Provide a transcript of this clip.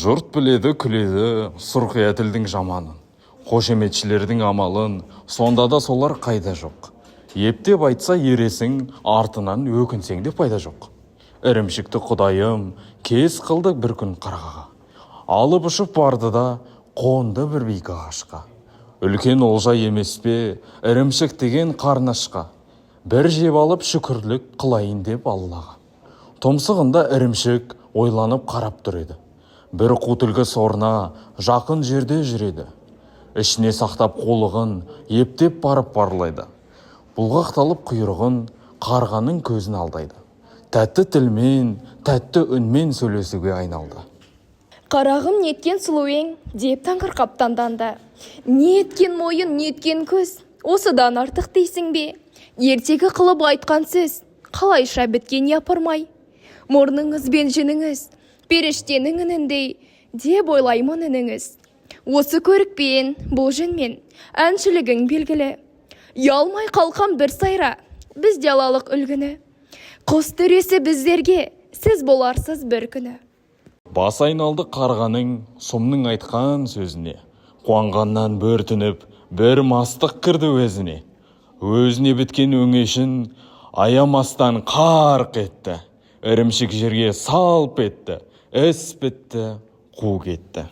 Жұрт біледі, күледі, сұрқия тілдің жаманын. Қошеметшілердің амалын, сонда да солар қайда жоқ. Ептеп айтса ересің, артынан өкінсең де пайда жоқ. Ірімшікті құдайым, кез қылды бір күн қарғаға. Алып ұшып барды да, қонды бір биік ағашқа. Үлкен олжа емес пе, ірімшік деген қарнашқа. Бір жеп алып шүкірлік қылайын деп Аллаға. Тұмсығында ірімшік ойланып қарап тұр еді. Бір қу түлкі сорына жақын жерде жүреді. Ішіне сақтап қолығын ептеп барып барлайды. Бұлғақталып құйрығын қарғаның көзін алдайды. Тәтті тілмен, тәтті үнмен сөйлесуге айналды. Қарағым, неткен сұлу ең, деп таңырқап танданды. Неткен мойын, неткен көз, осыдан артық дейсің бе? Ертегі қылып айтқан сөз, қалайша біткен япырмай. Мұрныңыз бен жүніңіз, періштенің үніндей, деп ойлаймын үніңіз. Осы көрікпен, бұл жүнмен, әншілігің белгілі. Ялмай қалқам бір сайра, бізде алалық үлгіні. Құс төресі біздерге, сіз боларсыз бір күні. Бас айналды қарғаның, сұмның айтқан сөзіне. Қуанғаннан бөртініп, бір мастық кірді өзіне. Өзіне біткен өңешін аямастан қарқ етті. Ірімшік жерге салп етті. Іс бітті, қу кетті.